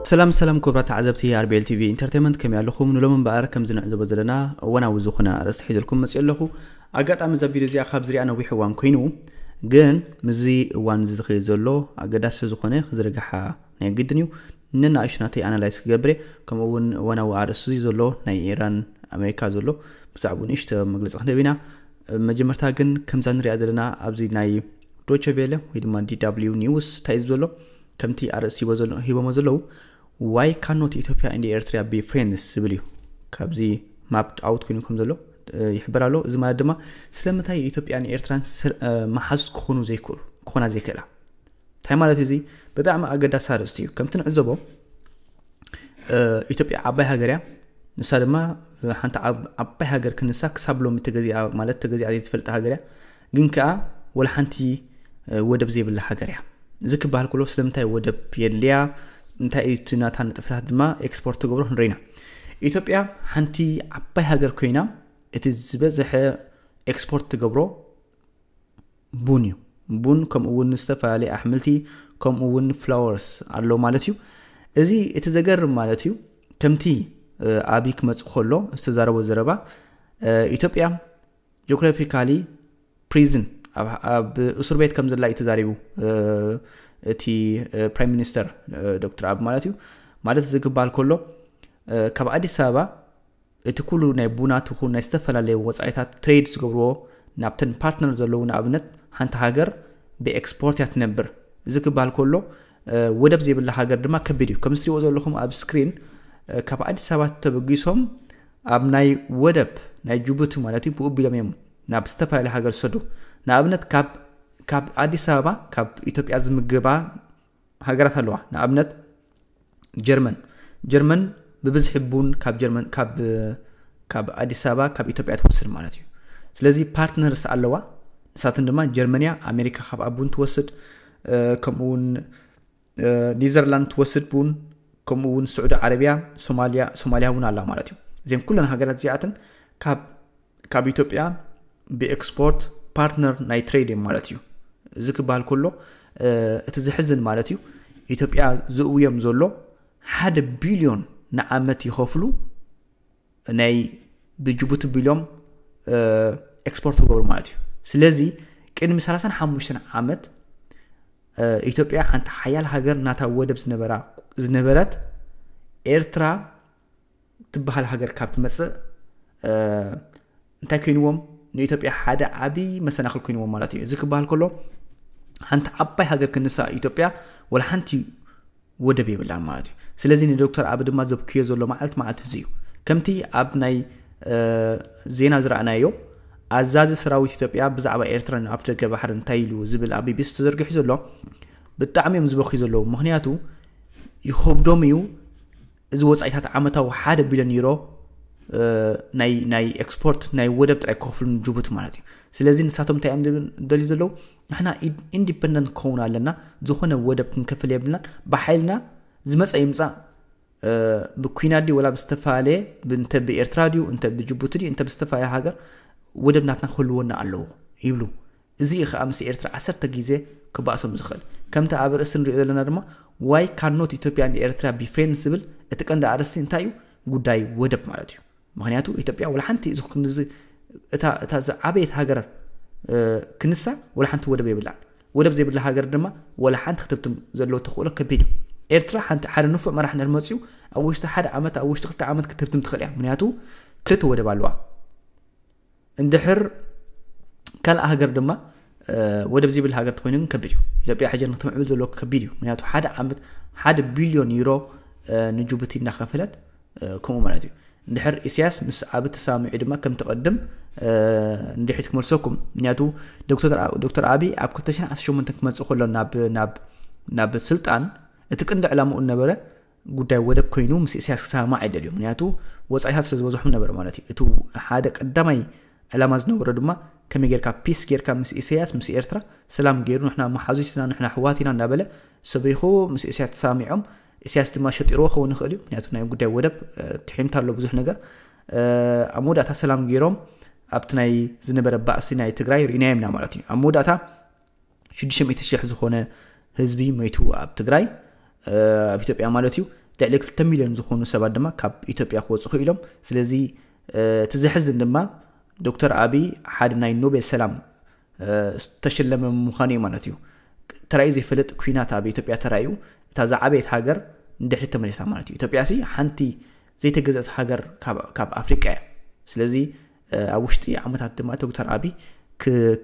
سلام كبرات عزبتي ار بي ال تي في انترتينمنت كم يالخو من لمن بقر كم زنعزو بزلنا وانا وزوخنا رس حيزلكم مسيلخو اغاطام ز فيديو زي خاب زري انا ويحوان كوينو ግን مزي وان ዝخي ዘሎ አገዳስ ዝኾነ ዝረጋሓ ናይ ግድንዩ ንና አሽናተይ አናላይዝ ገበረ ከምውን ዋናው አርስ ዘሎ ናይ ኢራን አሜሪካ ዘሎ ብዛዕባ ንሽተ መግለጽ ኸነቢና መጀመርታ ግን ከምዛን ሪያ ዘለና ኣብዚ ናይ ዶቼ ቬለ ወይ ድማ DW ኒውስ ታይዝ ዘሎ ከምቲ አርስ ይወዘሎ ሂቦሞ ዘሎ why cannot Ethiopia and Eritrea be friends ብልዩ ካብዚ ማፕድ አውት ኮይኑ ከም ዘሎ ይሕበራሎ እዚ ማለት ድማ ስለምታይ ኢትዮጵያን ኤርትራን ማሐዝ ኮኑ ዘይኩር ኮና ዘይከላ ታይ ማለት እዚ በጣም አገዳስ አርስ እዩ ከምትን ዕዘቦ ኢትዮጵያ አባይ ሀገርያ ንሳ ድማ ሓንታ አባይ ሀገር ክንሳ ክሳብሎ ምትገዚያ ማለት ተገዚያ ዘይትፈልጥ ሀገርያ ግን ከአ ወላ ሓንቲ ወደብ ዘይብላ ሀገርያ ዝክባል ኩሎ ስለምታይ ወደብ የልያ እንታይ ኢቱናታን ጥፍታት ድማ ኤክስፖርት ገብሮ ንሪና ኢትዮጵያ ሓንቲ አባይ ሀገር ኮይና it is ዝበዝሐ ኤክስፖርት ገብሮ ቡን ቡን ከምውን ዝተፋለ አሕምልቲ ከምውን ፍላወርስ አሎ ማለት እዩ እዚ እቲ ዘገርም ማለት እዩ ከምቲ አቢክ መጽኸሎ ዝተዛረበ ዘረባ ኢትዮጵያ ጂኦግራፊካሊ ፕሪዝን ኣብ እስር ቤት ከም ዘላ ይተዛሪቡ እቲ ፕራይም ሚኒስተር ዶክተር አብ ማለት እዩ ማለት ዝግባል ኮሎ ካብ አዲስ አበባ እቲ ኩሉ ናይ ቡናት ኹ ናይ ዝተፈላልየ ወጻኢታት ትሬድ ዝገብሮ ናብተን ፓርትነር ዘለዉ ንኣብነት ሓንቲ ሃገር በኤክስፖርት ያትነብር ዝግባል ኮሎ ወደብ ዘይብላ ሃገር ድማ ከቢድ እዩ ከም ዝትሪኦ ዘለኹም ኣብ ስክሪን ካብ አዲስ አበባ ተበጊሶም ኣብ ናይ ወደብ ናይ ጅቡቲ ማለት እዩ ብኡቢሎም እዮም ናብ ዝተፈላልየ ሃገር ሰዱ ንኣብነት ካብ አዲስ አበባ ካብ ኢትዮጵያ ዝምገባ ሃገራት ኣለዋ ንኣብነት ጀርመን በብዝሕ ቡን ካብ ጀርመን ካብ አዲስ አበባ ካብ ኢትዮጵያ ተወስድ ማለት እዩ ስለዚህ ፓርትነርስ ኣለዋ ንሳትን ድማ ጀርመንያ አሜሪካ ካብ አቡን ተወስድ ከምውን ኒዘርላንድ ተወስድ ቡን ከምውን ሳዑዲ አረቢያ ሶማሊያ ቡን ኣላ ማለት እዩ ዘን ኩለን ሃገራት ዚኣተን ካብ ኢትዮጵያ በኤክስፖርት ፓርትነር ናይ ትሬድ ማለት እዩ ዝክባል ኩሎ እቲ ዝሕዝን ማለት እዩ ኢትዮጵያ ዝውየም ዘሎ 1 ቢሊዮን ንዓመት ይኸፍሉ ናይ በጅቡቲ ቢሊዮን ኤክስፖርት ገብሩ ማለት እዩ ስለዚህ ቅድሚ 35 ዓመት ኢትዮጵያ ሓንቲ ሓያል ሃገር ናታ ወደብ ዝነበረት ኤርትራ ትበሃል ሃገር ካብ ትመጽእ እንታይ ኮይንዎም ንኢትዮጵያ ሓደ ዓቢ መሰናኽል ኮይንዎም ማለት እዩ ዝክባል ኮሎ ሓንቲ ዓባይ ሃገር ክንሳ ኢትዮጵያ ወላ ሓንቲ ወደብ ይብላ ማለት እዩ ስለዚህ ዶክተር አብ ድማ ዘብክዮ ዘሎ ማለት እዚ እዩ ከምቲ ኣብ ናይ ዜና ዝራእናዮ አዛዚ ሰራዊት ኢትዮጵያ ብዛዕባ ኤርትራ ኣብ ደገ ባሕር እንታይሉ ዝብል ኣብ ቢቢሲ ተዘርጊሑ ዘሎ ብጣዕሚም ዝበክዩ ዘሎ ምክንያቱ ይኸብዶም እዩ እዚ ወጻኢታት ዓመታዊ 1 ቢሊዮን ዩሮ ናይ ኤክስፖርት ናይ ወደብ ጥራይ ኮፍሉ ጅቡቲ ማለት እዩ ስለዚህ ንሳቶም እንታይ ደሊ ዘሎ ንሕና ኢንዲፔንደንት ኮን ኣለና ዝኾነ ወደብ ክንከፍል የብልና በሓይልና ዝመጽ ይምጻ ብኩናዲ ወላ በስተፋለ ብንተ በኤርትራ ዲዩ እንተ በጅቡቲ ዲ እንተ በስተፋለ ሃገር ወደብናትና ክልወና ኣለዎ ይብሉ እዚ ኸአምስ ኤርትራ 10 ጊዜ ክባእሶም ዝኽእል ከምታ ኣብ ርእስን ሪኦ ዘለና ድማ why cannot Ethiopia and Eritrea be friends ብል እቲ ቀንዲ አርስቲ እንታይ ጉዳይ ወደብ ማለት እዩ ምክንያቱ ኢትዮጵያ ወላ ሓንቲ ዝኹን እታ ዓበይት ሃገር ክንሳ ወላ ሓንቲ ወደብ ይብላል ወደብ ዘይብላ ሃገር ድማ ወላ ሓንቲ ክትብትም ዘሎ ተኽእሎ ከቢድ ኤርትራ ሓንቲ ሓደ ንፉዕ መራሕ ነርመጽዩ ኣብ ውሽጢ ሓደ ዓመት ኣብ ውሽጢ 2 ዓመት ክትብትም ትኽእል እያ ምክንያቱ ክልተ ወደብ ኣለዋ እንድሕር ካልእ ሃገር ድማ ወደብ ዘይብላ ሃገር ትኮይኑ ከቢድ እዩ ኢትዮጵያ ሓጀር ክትምዕብል ዘሎ ከቢድ እዩ ምክንያቱ ሓደ ዓመት 1 ቢሊዮን ዩሮ ንጅቡቲ እናኸፈለት ከምኡ ማለት እዩ እንድሕር ኢሳያስ ምስ ኣብ ተሳሚዑ ድማ ከም ተቀድም እንድሕት ክመልሰኩም ምክንያቱ ዶክተር አቢ ኣብ 2018 ክመጽእ ከሎ ናብ ስልጣን እቲ ቀንዲ ዕላማኡ ነበረ ጉዳይ ወደብ ኮይኑ ምስ ኢሳያስ ክሳማ አይደልዩ ምክንያቱ ወጻኢታት ስለዝበዝሑ ነበረ ማለት እዩ እቲ ሓደ ቀዳማይ ዕላማ ዝነበረ ድማ ከመጌርካ ፒስ ጌርካ ምስ ኢሳያስ ምስ ኤርትራ ሰላም ገይሩ ንሕና መሓዙትና ንሕና ሕዋቲና እንዳበለ ሰበይኹ ምስ ኢሳያስ ተሳሚዖም ኢሳያስ ድማ ሸጢሮ ኸውን ይኽእል እዩ ምክንያቱ ናይ ጉዳይ ወደብ ትሕምታሎ ብዙሕ ነገር ኣሞዳታ ሰላም ገይሮም ኣብቲ ናይ ዝነበረ ባእሲ ናይ ትግራይ ሪናይምና ማለት እዩ ኣሞዳታ 600,000 ዝኾነ ህዝቢ መይቱ ኣብ ትግራይ ኣብ ኢትዮጵያ ማለት እዩ ልዕሊ 2 ሚልዮን ዝኾኑ ሰባት ድማ ካብ ኢትዮጵያ ክወጽኡ ኢሎም ስለዚ ትዝሕዝን ድማ ዶክተር አብይ ሓደ ናይ ኖቤል ሰላም ተሸለመ ምዃኑ ማለት እዩ ተራይ ዘይፈልጥ ኩናት ኣብ ኢትዮጵያ ተራዩ እታ ዛዕበይት ሃገር እንድሕሪ ተመሊሳ ማለት እዩ ኢትዮጵያ ሓንቲ ዘይተገዘት ሃገር ካብ ኣፍሪቃ እያ ስለዚ ኣብ ውሽጢ ዓመታት ድማ ዶክተር አብይ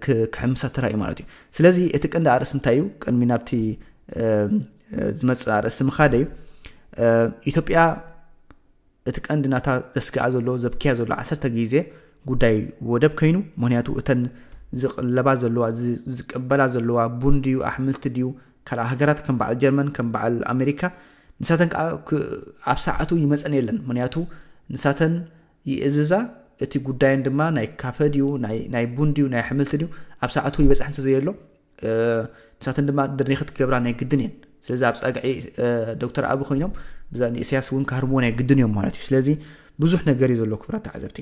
ክሕምሳ ተራዩ ማለት እዩ ስለዚ እቲ ቀንዲ ኣርእስቲ እንታይ እዩ ቀድሚ ናብቲ ዝመጽእ ኣርእስቲ ምኻደ ኢትዮጵያ እቲ ቀንዲ ናታ ዘስጋኣ ዘሎ ዘብክያ ዘሎ 10 ግዜ ጉዳይ ወደብ ኮይኑ ምክንያቱ እተን ዝቅለባ ዘለዋ ዝቅበላ ዘለዋ ቡንዲዩ ኣሕምልቲ ድዩ ካልእ ሃገራት ከም በዓል ጀርመን ከም በዓል ኣሜሪካ ንሳተን ኣብ ሰዓቱ ይመጽን የለን ምክንያቱ ንሳተን ይእዝዛ እቲ ጉዳይን ድማ ናይ ካፈዲዩ ናይ ቡንዲዩ ናይ ኣሕምልቲ ድዩ ኣብ ሰዓቱ ይበጽሕን ዘየሎ ንሳተን ድማ ድርኒኽት ገብራ ናይ ግድን እየን ስለዚ ኣብ ጻግዒ ዶክተር አብይ ኮይኖም ብዛን ኢሳያስ እውን ካርቦ ናይ ግድን እዮም ማለት እዩ ስለዚ ብዙሕ ነገር እዩ ዘሎ ክብራት ተዓዘብቲ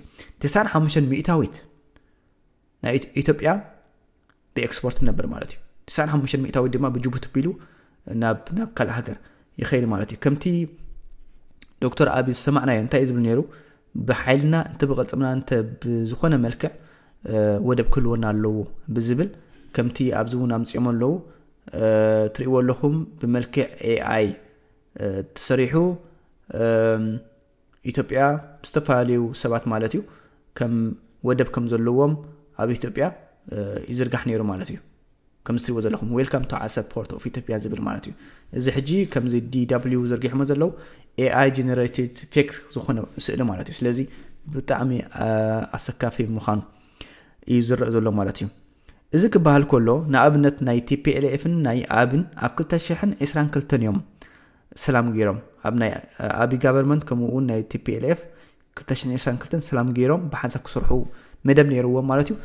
95 ሚእታዊት ናይ ኢትዮጵያ ብኤክስፖርት ነበር ማለት እዩ 95 ሚእታዊት ድማ ብጅቡቲ ቢሉ ናብ ካልእ ሃገር ይኸይድ ማለት እዩ ከምቲ ዶክተር አብይ ሰማዕና እንታይ ዝብል ነይሩ ብሓይልና እንተ ብቀጽምና እንተ ብዝኾነ መልክዕ ወደብ ክልወና ኣለዎ ብዝብል ከምቲ ኣብዚ እውን ኣምጽኦም ኣለዉ ትሪእዎ ኣለኹም ብመልክዕ AI ተሰሪሑ ኢትዮጵያ ዝተፋለዩ ሰባት ማለት እዩ ከም ወደብ ከም ዘለዎም ኣብ ኢትዮጵያ ይዝርጋሕ ነይሩ ማለት እዩ ከም ትሪእዎ ዘለኹም ዌልካም ቱ አሰብ ፖርት ኦፍ ኢትዮጵያ ዝብል ማለት እዩ እዚ ሕጂ ከምዚ DW ዝርጊሖም ዘለዉ AI ጀነሬትድ ፌክ ዝኾነ ስእሊ ማለት እዩ ስለዚ ብጣዕሚ ኣሰካፊ ምዃኑ እዩ ዝርአ ዘሎ ማለት እዩ እዚ ክበሃል ከሎ ንኣብነት ናይ TPLF ናይ ኣብን ኣብ 2022 እዮም ሰላም ገይሮም ኣብ ናይ አብይ ጋቨርንመንት ከምኡውን ናይ TPLF 2022 ሰላም ገይሮም ብሓንሳብ ክሰርሑ መደብ ነይርዎም ማለት እዩ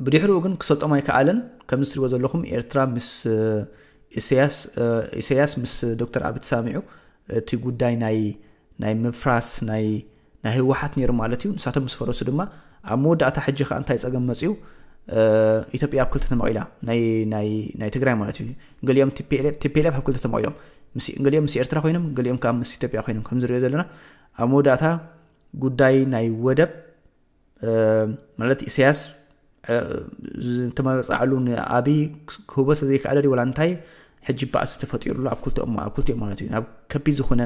ብድሕሪኡ ግን ክሰልጦም ኣይከኣለን ከም ዝትሪእዎ ዘለኹም ኤርትራ ምስ ኢሳያስ ምስ ዶክተር አብይ ተሳሚዑ እቲ ጉዳይ ናይ ምፍራስ ናይ ህወሓት ነይሩ ማለት እዩ ንሳቶም ምስ ፈረሱ ድማ ኣብ መወዳእታ ሕጂ ኸ እንታይ ጸገም መጽዩ ኢትዮጵያ ኣብ ክልተ ተመቂላ ናይ ትግራይ ማለት እዩ ገሊኦም TPLF ኣብ ክልተ ተመቂሎም ገሊኦም ምስ ኤርትራ ኮይኖም ገሊኦም ካብ ምስ ኢትዮጵያ ኮይኖም ከም ዝሪኦ ዘለና ኣብ መወዳእታ ጉዳይ ናይ ወደብ ማለት ኢሳያስ ተመጻዕሉ ንአብይ ክህበስ ዘይከኣለ ወላ እንታይ ሕጂ ባእሲ ተፈጢሩሉ ኣብ ክልቲኦም ማለት እዩ ናብ ከቢድ ዝኾነ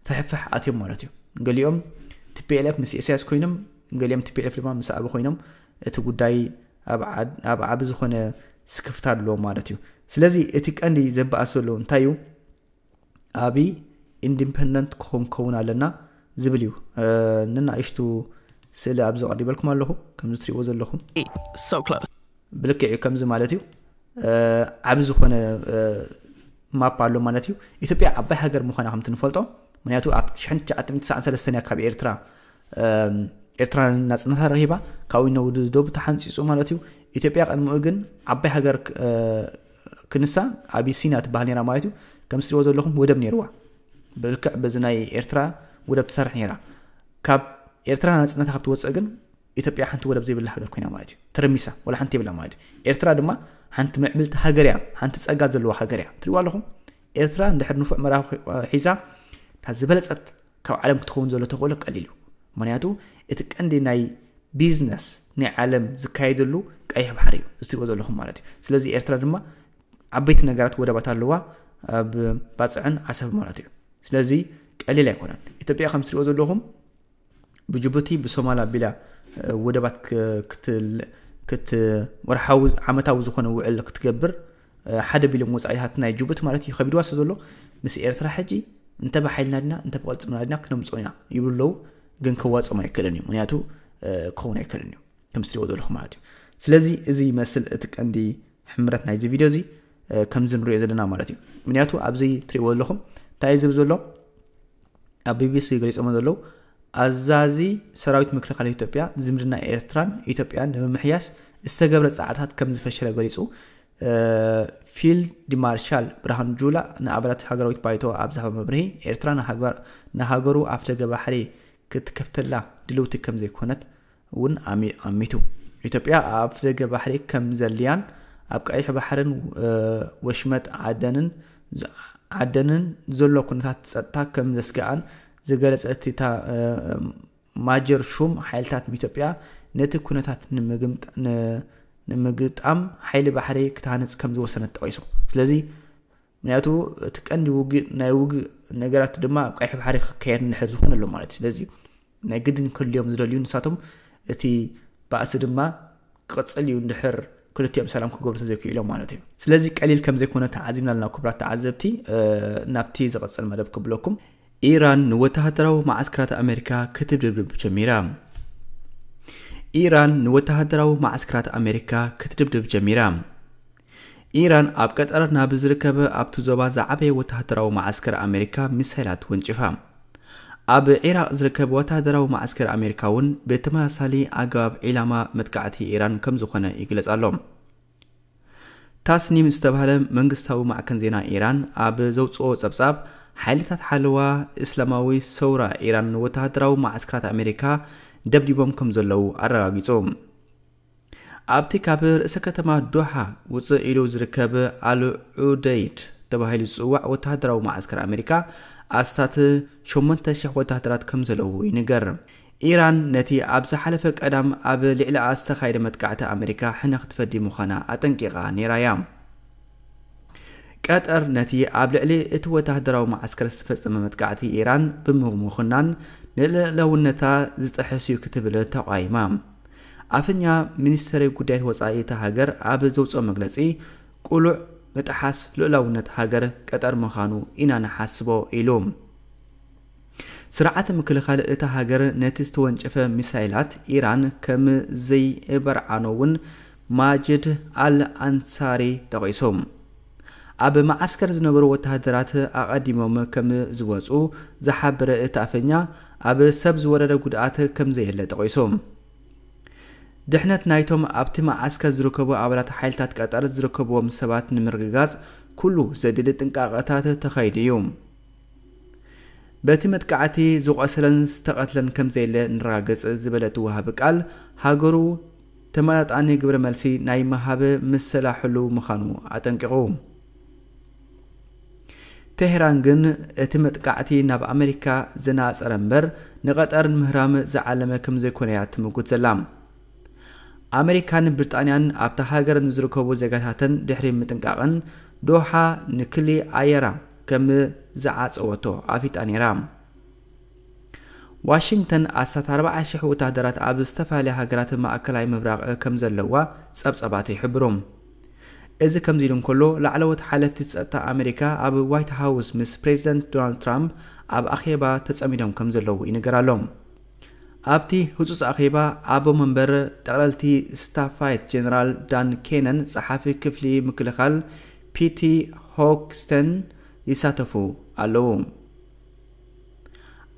ፍሕፍሕ ኣትዮም ማለት እዩ ገሊኦም TPLF ምስ ኢሳያስ ኮይኖም ገሊኦም TPLF ድማ ምስ አብይ ኮይኖም እቲ ጉዳይ ኣብ ዓብ ዝኾነ ስክፍታ ኣሎ ማለት እዩ ስለዚ እቲ ቀንዲ ዘባእስ ዘሎ እንታይ እዩ አብይ ኢንዲፔንደንት ክኸውን ኣለና ዝብል እዩ ንናይሽቱ ስለ ኣብ ዝቀርበልኩም ኣለኹ ከም ዝትሪእዎ ዘለኹም ብልክዕ ከምዚ ማለት እዩ ዓብ ዝኾነ ማፕ ኣሎ ማለት እዩ ኢትዮጵያ ዓባይ ሃገር ምዃና ከም ትንፈልጦ ምክንያቱ ኣብ 1993 ካብ ኤርትራ ናጽነታ ረሂባ ካብኡ ነው ደቡብ ተሓንጺጹ ማለት እዩ ኢትዮጵያ ቀድሞኡ ግን ዓባይ ሃገር ክንሳ አቢሲና ትባሃል ነራ ማለት እዩ ከም ዝትሪእዎ ዘለኹም ወደብ ነይርዋ ብልክዕ በዚ ናይ ኤርትራ ወደብ ትሰርሕ ነራ ካብ ኤርትራ ናጽነታ ካብ ትወጽእ ግን ኢትዮጵያ ሓንቲ ወደብ ዘይብላ ሃገር ኮይና ማለት እዩ ተረሚሳ ወላ ሓንቲ ይብላ ማለት እዩ ኤርትራ ድማ ሓንቲ ምዕብልቲ ሃገር እያ ሓንቲ ጸጋ ዘለዋ ሃገር እያ ትሪእዎ ኣለኹም ኤርትራ እንድሕር ንፉዕ መራኺ ሒዛ ታዝበለጸት ካብ ዓለም ክትኸውን ዘሎ ተኽእሎ ቀሊሉ ምክንያቱ እቲ ቀንዲ ናይ ቢዝነስ ናይ ዓለም ዝካየደሉ ቀይሕ ባሕሪ እዩ ዝትሪእዎ ዘለኹም ማለት እዩ ስለዚ ኤርትራ ድማ ዓበይቲ ነገራት ወደባት ኣለዋ ኣብ ባጽዕን ዓሰብ ማለት እዩ ስለዚ ቀሊል ኣይኮነን ኢትዮጵያ ከም ትሪእዎ ዘለኹም ብጅቡቲ ብሶማላ ቢላ ወደባት ክት ወርሓዊ ዓመታዊ ዝኾነ ውዕል ክትገብር 1 ቢልዮን ወጻኢታት ናይ ጅቡቲ ማለት እዩ ከቢድዋ ዘሎ ምስ ኤርትራ ሕጂ እንተ በሓይልና ድና እንተ በቀልጽምና ድና ክነምጾና ይብለው ግን ከዋጽም ኣይከለን እዩ ምክንያቱ ክኸውን ኣይከለን እዩ ከም ትሪእዎ ዘለኹም ማለት እዩ ስለዚ እዚ ይመስል እቲ ቀንዲ ሕምረት ናይዚ ቪድዮ እዚ ከም ዝንሪኦ ዘለና ማለት እዩ ምክንያቱ ኣብዚ ትሪእዎ ዘለኹም እንታይ ዝብል ዘሎ ኣብ BBC ገሊጾም ዘለዉ ኣዛዚ ሰራዊት ምክልኻል ኢትዮጵያ ዝምድና ኤርትራን ኢትዮጵያን ንምምሕያሽ ዝተገብረ ጻዕታት ከም ዝፈሸለ ገሊጹ ፊልድ ማርሻል ብርሃኑ ጁላ ንኣባላት ሃገራዊት ባይቶ ኣብ ዛዕባ መብርሂ ኤርትራ ንሃገሩ ኣፍደገ ባሕሪ ክትከፍተላ ድልውቲ ከም ዘይኮነት እውን ኣሚቱ ኢትዮጵያ ኣፍደገ ባሕሪ ከም ዘልያን ኣብ ቀይሕ ባሕርን ወሽመጥ ዓደንን عدنن زلو كنتات تصطا كم زسقان زغلصت تا ماجر شوم حيلتات بإثيوبيا نت كنتات نمغطام حيل بحري كتانص كم زوسنت طيسو ስለዚህ ምክንያቱ ተቀንዲ ውግ ናይ ውግ ነገራት ድማ ቀይሕ በحري ከየር ንሕር ዝኾነሉ ማለት ስለዚህ ናይ ግድን ኩልዮም ዝደልዩ ንሳቶም እቲ ባእስ ድማ ቅጽልዩ እንድሕር كلتيام سلام كقبل تزكي إلى مالتي. سلزي قليل كم زي كنا تعزينا لنا كبرات تعذبتي نبتي زغص المدب قبلكم. إيران نوتهدروا معسكرات أمريكا كتب بجميرة. إيران نوتهدروا معسكرات أمريكا كتب بجميرة. إيران أبقت أرنا بزركب أبتو زباز عبي وتهدروا معسكر أمريكا مسهلات ونجفام. أب عراق زركب وتهدروا معسكر أمريكاون بتماثالي أقاب علامة متقعته إيران كم زخنة يجلس علوم. تاسنيم استبهلم منقستاو مع كنزينا إيران أب زوجو زبزاب حالتات حلوة إسلاموي سورة إيران وتهدروا معسكرات أمريكا دبدبهم كم زلو أرغاقيتهم. أبتي كابر سكتما دوحة وصئلو زركب على عوديت تبهيل السواع وتهدروا معسكر أمريكا أستات شمنت شح وتهدرات كم زلو ينقر إيران نتي أبز حلفك أدم أب لعلا أستخايد متقعة أمريكا حنخت فدي مخانا أتنكيغا نيرايام كاتر نتي أب لعلي اتو تهدروا معسكر استفزم متقعة إيران بمخنان لو النتا زتحسيو كتب لتقايمام أفنيا منستري قدايت وصائي تهاجر أب زوصو مغلصي قلوع متحاس لولاونت هاجر قطر مخانو إنا نحاسبو إلوم سرعة مكلخال إتا هاجر نتيست ونجفة مسائلات إيران كم زي برعانوون ماجد الأنصاري تغيسوم أب معسكر زنبرو وتهدرات أقدمهم كم زوزو زحابر إتا أفنيا أب سبز ورد قدعات كم زي اللي تغيسوم دحنت نايتهم أبتي معسكر زركبو عبرات حيلتات قطر زركبو مسابات نمرغاز كله زددت انقاقاتات تخيديوم باتي متقعتي زوق أسلن استقتلن كم زي اللي نراغز زبلت وهاب قال هاجرو تمات عني قبر ملسي ناي مهاب مسلا حلو مخانو عتنقعوم تهران جن اتمت قاعتي ناب أمريكا زناس أرنبر نقطر مهرام زعلم كم زي كونيات موجود سلام أمريكان بريطانيان أبتا هاجر نزركوبو زيغاتاتن دحري متنقاقن دوحة نكلي آيرا كم زعات اوتو عفيت أنيرام واشنطن أستات 4,000 وتهدرات أب استفالي هاجرات ما أكلاي مبراغ كم زلوا سبسباتي حبروم إذا كم زيلون كله لعلوت حالة تسأتا أمريكا أب وايت هاوس مس بريزيدنت دونالد ترامب أب أخيبا تسأميدهم كم زلوا ينقرالهم أبتي هجوز أخيبا أبو منبر تغللتي ستافايت جنرال دان كينن صحافي كفلي مكلخال بيتي هوكستن يساتفو ألوم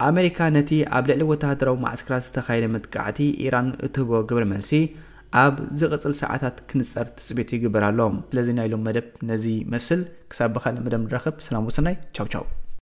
أمريكا نتي أبلع وتهدروا معسكرات استخايل متقعتي إيران اتبو قبل ملسي أب زغط الساعات كنسر تثبيتي قبر اللوم لازينا يلوم مدب نزي مسل كساب بخال مدام الرخب سلام وسناي تشاو تشاو